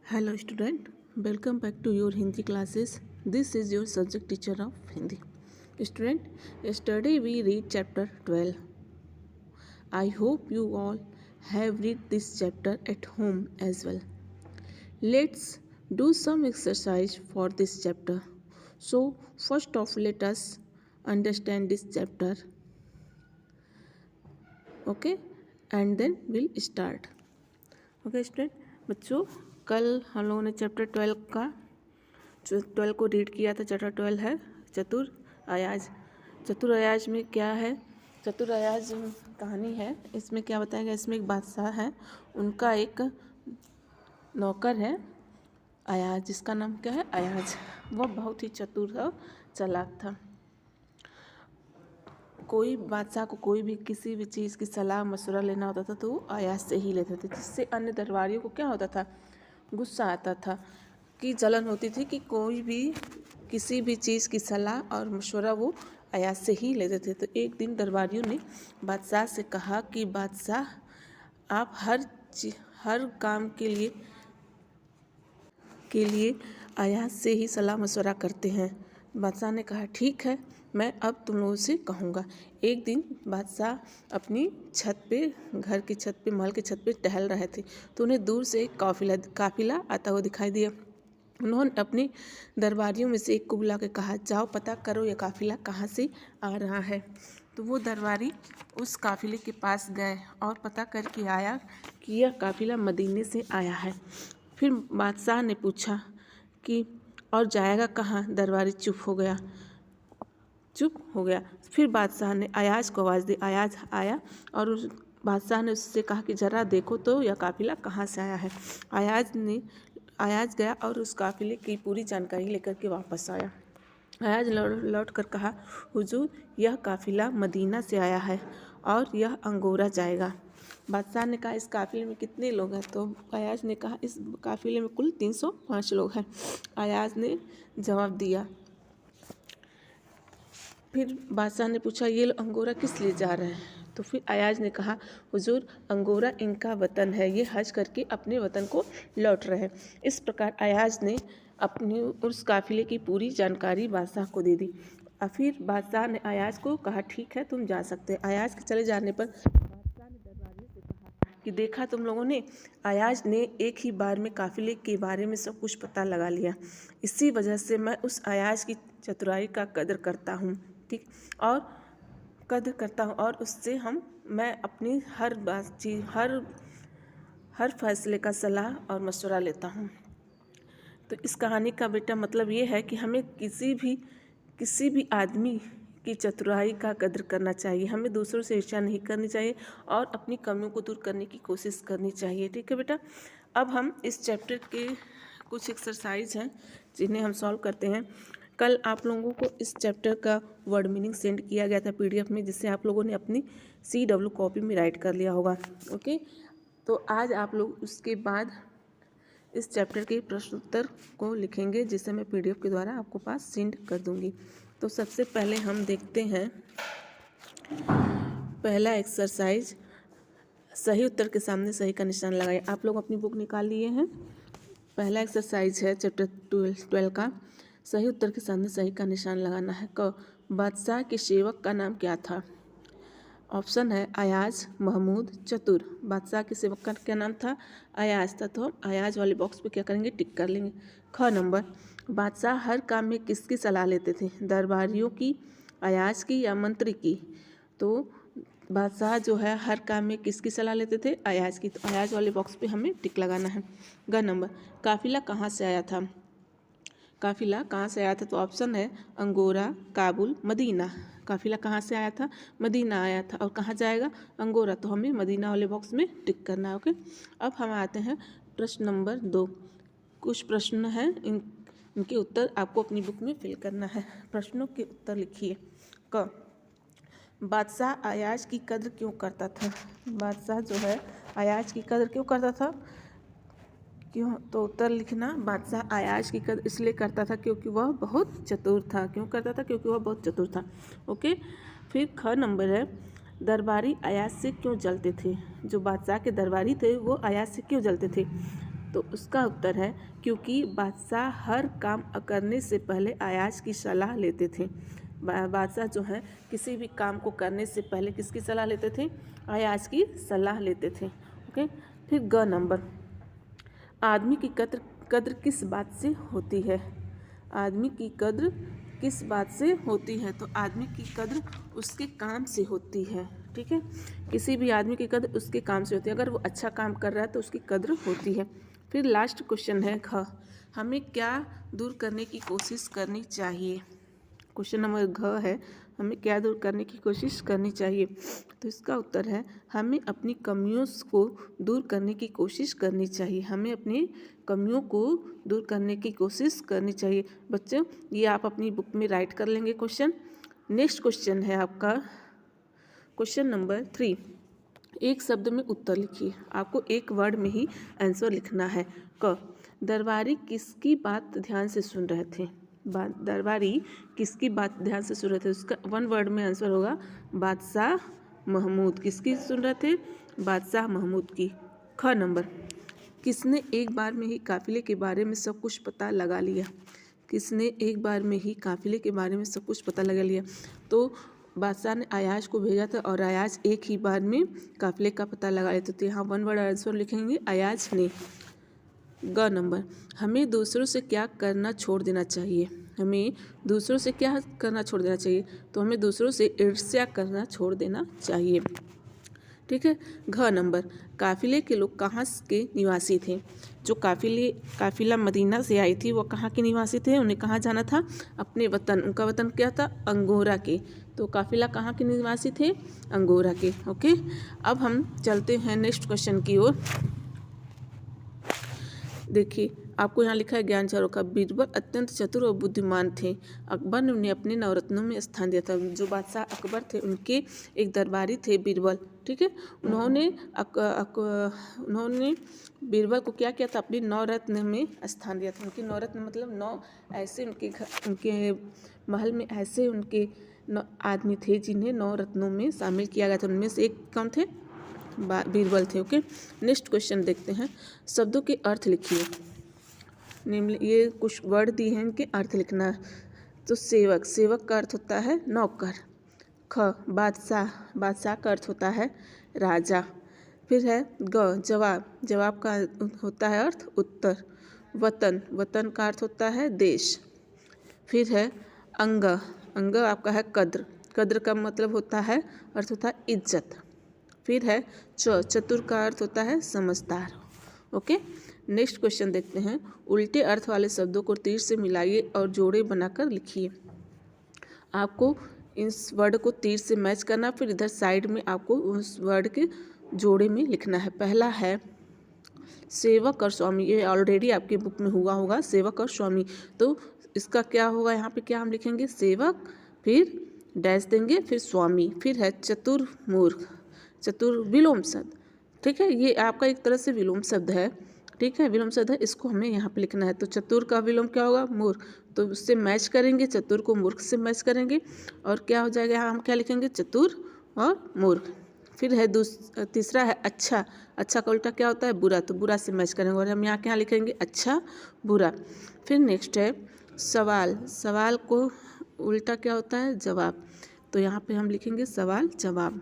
Hello student, welcome back to your Hindi classes. This is your subject teacher of Hindi. Student, yesterday we read chapter 12. I hope you all have read this chapter at home as well. Let's do some exercise for this chapter. So first off, let us understand this chapter. Okay, and then we'll start. Okay student बच्चों, कल हम लोगों ने chapter 12 को read किया था। Chapter 12 है चतुर अयाज। चतुर अयाज में क्या है? चतुर अयाज कहानी है। इसमें क्या बताया गया? इसमें एक बादशाह है, उनका एक नौकर है अयाज, जिसका नाम क्या है? अयाज। वह बहुत ही चतुर और चालाक था। कोई बादशाह को कोई भी किसी भी चीज़ की सलाह मशवरा लेना होता था तो वो अयाज से ही लेते थे, जिससे अन्य दरबारियों को क्या होता था? गुस्सा आता था, कि जलन होती थी कि कोई भी किसी भी चीज़ की सलाह और मशवरा वो अयाज से ही लेते थे। तो एक दिन दरबारियों ने बादशाह से कहा कि बादशाह, आप हर काम के लिए अयाज से ही सलाह मशवरा करते हैं। बादशाह ने कहा ठीक है, मैं अब तुम लोगों से कहूँगा। एक दिन बादशाह अपनी छत पे, घर की छत पे, महल की छत पे टहल रहे थे, तो उन्हें दूर से एक काफिला आता हुआ दिखाई दिया। उन्होंने अपने दरबारियों में से एक को बुला के कहा, जाओ पता करो यह काफिला कहाँ से आ रहा है। तो वो दरबारी उस काफिले के पास गए और पता करके आया कि यह काफिला मदीने से आया है। फिर बादशाह ने पूछा कि और जाएगा कहाँ? दरबारी चुप हो गया। फिर बादशाह ने अयाज को आवाज़ दी। अयाज आया और उस बादशाह ने उससे कहा कि ज़रा देखो तो यह काफिला कहाँ से आया है। अयाज गया और उस काफिले की पूरी जानकारी लेकर के वापस आया। अयाज लौट कर कहा, हुजूर, यह काफिला मदीना से आया है और यह अंगोरा जाएगा। बादशाह ने कहा, इस काफिले में कितने लोग हैं? तो अयाज ने कहा, इस काफिले में कुल 305 लोग हैं। अयाज ने जवाब दिया। फिर बादशाह ने पूछा, ये अंगोरा किस लिए जा रहे हैं? तो फिर अयाज ने कहा, हुजूर, अंगोरा इनका वतन है, ये हज करके अपने वतन को लौट रहे हैं। इस प्रकार अयाज ने अपनी उस काफिले की पूरी जानकारी बादशाह को दे दी। और फिर बादशाह ने अयाज को कहा, ठीक है, तुम जा सकते हैं। अयाज के चले जाने पर बादशाह ने दरबारियों से कहा कि देखा तुम लोगों ने, अयाज ने एक ही बार में काफिले के बारे में सब कुछ पता लगा लिया। इसी वजह से मैं उस अयाज की चतुराई का कदर करता हूँ, ठीक, और कदर करता हूँ, और उससे मैं अपनी हर फैसले का सलाह और मशवरा लेता हूँ। तो इस कहानी का बेटा मतलब ये है कि हमें किसी भी आदमी की चतुराई का कदर करना चाहिए। हमें दूसरों से ईर्ष्या नहीं करनी चाहिए और अपनी कमियों को दूर करने की कोशिश करनी चाहिए। ठीक है बेटा, अब हम इस चैप्टर के कुछ एक्सरसाइज हैं जिन्हें हम सॉल्व करते हैं। कल आप लोगों को इस चैप्टर का वर्ड मीनिंग सेंड किया गया था PDF में, जिससे आप लोगों ने अपनी CW कॉपी में राइट कर लिया होगा। ओके, तो आज आप लोग उसके बाद इस चैप्टर के प्रश्नोत्तर को लिखेंगे, जिसे मैं PDF के द्वारा आपको पास सेंड कर दूंगी। तो सबसे पहले हम देखते हैं पहला एक्सरसाइज, सही उत्तर के सामने सही का निशान लगाइए। आप लोग अपनी बुक निकाल लिए हैं। पहला एक्सरसाइज है चैप्टर 12 का, सही उत्तर के सामने सही का निशान लगाना है। क, बादशाह के सेवक का नाम क्या था? ऑप्शन है अयाज, महमूद, चतुर। बादशाह के सेवक का क्या नाम था? अयाज था। तो हम अयाज वाले बॉक्स पे क्या करेंगे? टिक कर लेंगे। ख नंबर, बादशाह हर काम में किसकी सलाह लेते थे? दरबारियों की, अयाज की या मंत्री की? तो बादशाह जो है हर काम में किसकी सलाह लेते थे? अयाज की। तो अयाज वाले बॉक्स पे हमें टिक लगाना है। ग नंबर, काफिला कहाँ से आया था? काफिला कहाँ से आया था? तो ऑप्शन है अंगोरा, काबुल, मदीना। काफिला कहाँ से आया था? मदीना आया था। और कहाँ जाएगा? अंगोरा। तो हमें मदीना वाले बॉक्स में टिक करना है। ओके, अब हम आते हैं प्रश्न नंबर 2। कुछ प्रश्न हैं, इनके उत्तर आपको अपनी बुक में फिल करना है। प्रश्नों के उत्तर लिखिए। क, बादशाह अयाज की कद्र क्यों करता था? बादशाह जो है अयाज की कद्र क्यों करता था? क्यों? तो उत्तर लिखना, बादशाह अयाज की कद्र इसलिए करता था क्योंकि वह बहुत चतुर था। क्यों करता था? क्योंकि वह बहुत चतुर था। ओके, फिर ख नंबर है, दरबारी अयाज से क्यों जलते थे? जो बादशाह के दरबारी थे वो अयाज से क्यों जलते थे? तो उसका उत्तर है क्योंकि बादशाह हर काम करने से पहले अयाज की सलाह लेते थे। बादशाह जो है किसी भी काम को करने से पहले किसकी सलाह लेते थे? अयाज की सलाह लेते थे। ओके, फिर ग नंबर, आदमी की कद्र किस बात से होती है? आदमी की कद्र किस बात से होती है? तो आदमी की कद्र उसके काम से होती है। ठीक है, किसी भी आदमी की कद्र उसके काम से होती है। अगर वो अच्छा काम कर रहा है तो उसकी कद्र होती है। फिर लास्ट क्वेश्चन है घ, हमें क्या दूर करने की कोशिश करनी चाहिए? क्वेश्चन नंबर घ है, हमें क्या दूर करने की कोशिश करनी चाहिए? तो इसका उत्तर है हमें अपनी कमियों को दूर करने की कोशिश करनी चाहिए। हमें अपनी कमियों को दूर करने की कोशिश करनी चाहिए। बच्चों, ये आप अपनी बुक में राइट कर लेंगे क्वेश्चन। नेक्स्ट क्वेश्चन है आपका क्वेश्चन नंबर 3, एक शब्द में उत्तर लिखिए। आपको एक वर्ड में ही आंसर लिखना है। क, दरबारी किसकी बात ध्यान से सुन रहे थे? दरबारी किसकी बात ध्यान से सुन रहे थे? उसका वन वर्ड में आंसर होगा बादशाह महमूद। किसकी सुन रहे थे? बादशाह महमूद की। ख नंबर, किसने एक बार में ही काफिले के बारे में सब कुछ पता लगा लिया? किसने एक बार में ही काफिले के बारे में सब कुछ पता लगा लिया? तो बादशाह ने अयाज को भेजा था और अयाज एक ही बार में काफिले का पता लगा लिया। तो यहाँ वन वर्ड आंसर लिखेंगे अयाज ने। ग नंबर, हमें दूसरों से क्या करना छोड़ देना चाहिए? हमें दूसरों से क्या करना छोड़ देना चाहिए? तो हमें दूसरों से ईर्ष्या करना छोड़ देना चाहिए। ठीक है। घ नंबर, काफिले के लोग कहाँ के निवासी थे? जो काफिला मदीना से आई थी वो कहाँ के निवासी थे? उन्हें कहाँ जाना था? अपने वतन। उनका वतन क्या था? अंगोरा के। तो काफिला कहाँ के निवासी थे? अंगोरा के। ओके, अब हम चलते हैं नेक्स्ट क्वेश्चन की ओर। देखिए, आपको यहाँ लिखा है ज्ञान झरोखा, बीरबल अत्यंत चतुर और बुद्धिमान थे। अकबर ने उन्हें अपने नवरत्नों में स्थान दिया था। जो बादशाह अकबर थे उनके एक दरबारी थे बीरबल। ठीक है, उन्होंने बीरबल को क्या किया था? अपने नवरत्न में स्थान दिया था। उनके नवरत्न मतलब 9 ऐसे उनके महल में ऐसे उनके आदमी थे जिन्हें 9 रत्नों में शामिल किया गया था। उनमें से एक कौन थे? बीरबल थे। ओके, नेक्स्ट क्वेश्चन देखते हैं। शब्दों के अर्थ लिखिए। निम्न ये कुछ वर्ड दिए हैं, इनके अर्थ लिखना है। तो सेवक, सेवक का अर्थ होता है नौकर। ख, बादशाह, बादशाह का अर्थ होता है राजा। फिर है ग, जवाब, जवाब का होता है अर्थ उत्तर। वतन, वतन का अर्थ होता है देश। फिर है अंग, अंग आपका है कद्र, कद्र का मतलब होता है अर्थ होता है इज्जत। फिर है चतुर का अर्थ होता है समझदार। ओके, नेक्स्ट क्वेश्चन देखते हैं। उल्टे अर्थ वाले शब्दों को तीर से मिलाइए और जोड़े बनाकर लिखिए। आपको इस वर्ड को तीर से मैच करना, फिर इधर साइड में आपको उस वर्ड के जोड़े में लिखना है। पहला है सेवक और स्वामी, ये ऑलरेडी आपके बुक में हुआ होगा, सेवक और स्वामी। तो इसका क्या होगा? यहाँ पे क्या हम लिखेंगे? सेवक, फिर डैश देंगे, फिर स्वामी, फिर है चतुर मूर्ख, चतुर विलोम शब्द। ठीक है, ये आपका एक तरह से विलोम शब्द है। ठीक है, विलोम शब्द है, इसको हमें यहाँ पे लिखना है। तो चतुर का विलोम क्या होगा? मूर्ख। तो उससे मैच करेंगे, चतुर को मूर्ख से मैच करेंगे और क्या हो जाएगा? यहाँ हम क्या लिखेंगे? चतुर और मूर्ख। फिर है तीसरा है अच्छा, अच्छा का उल्टा क्या होता है? बुरा। तो बुरा से मैच करेंगे और हम यहाँ क्या लिखेंगे? अच्छा बुरा। फिर नेक्स्ट है सवाल, सवाल को उल्टा क्या होता है? जवाब। तो यहाँ पे हम लिखेंगे सवाल जवाब।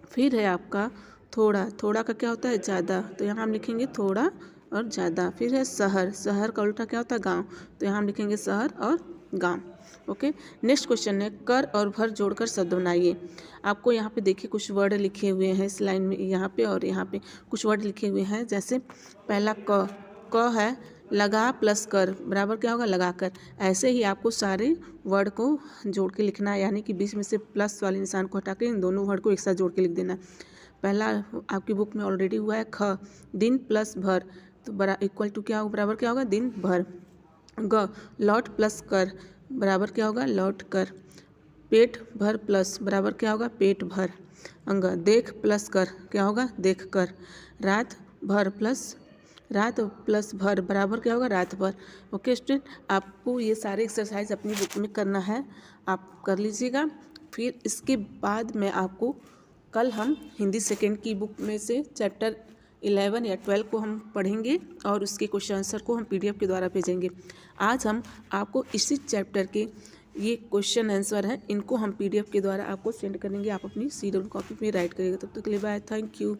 फिर है आपका थोड़ा, थोड़ा का क्या होता है? ज़्यादा। तो यहाँ हम लिखेंगे थोड़ा और ज़्यादा। फिर है शहर, शहर का उल्टा क्या होता है? गांव। तो यहाँ हम लिखेंगे शहर और गांव। ओके, नेक्स्ट क्वेश्चन है कर और भर जोड़कर शब्द बनाइए। आपको यहाँ पे देखिए कुछ वर्ड लिखे हुए हैं इस लाइन में, यहाँ पे और यहाँ पे कुछ वर्ड लिखे हुए हैं। जैसे पहला क है लगा प्लस कर बराबर क्या होगा? लगा कर। ऐसे ही आपको सारे वर्ड को जोड़ के लिखना है, यानी कि बीच में से प्लस वाले निशान को हटा के इन दोनों वर्ड को एक साथ जोड़ के लिख देना। पहला आपकी बुक में ऑलरेडी हुआ है ख, दिन प्लस भर, तो इक्वल टू क्या होगा? बराबर क्या होगा? दिन भर। ग, लौट प्लस कर बराबर क्या होगा? लौट कर। पेट भर प्लस बराबर क्या होगा? पेट भर। अंग, देख प्लस कर क्या होगा? देख कर। रात भर प्लस भर बराबर क्या होगा? रात भर। ओके स्टूडेंट, आपको ये सारे एक्सरसाइज अपनी बुक में करना है, आप कर लीजिएगा। फिर इसके बाद मैं आपको कल हम हिंदी सेकेंड की बुक में से चैप्टर 11 या 12 को हम पढ़ेंगे और उसके क्वेश्चन आंसर को हम PDF के द्वारा भेजेंगे। आज हम आपको इसी चैप्टर के ये क्वेश्चन आंसर हैं, इनको हम PDF के द्वारा आपको सेंड करेंगे। आप अपनी सीरियल कॉपी में राइट करिएगा। तब तक के लिए बाय, थैंक यू।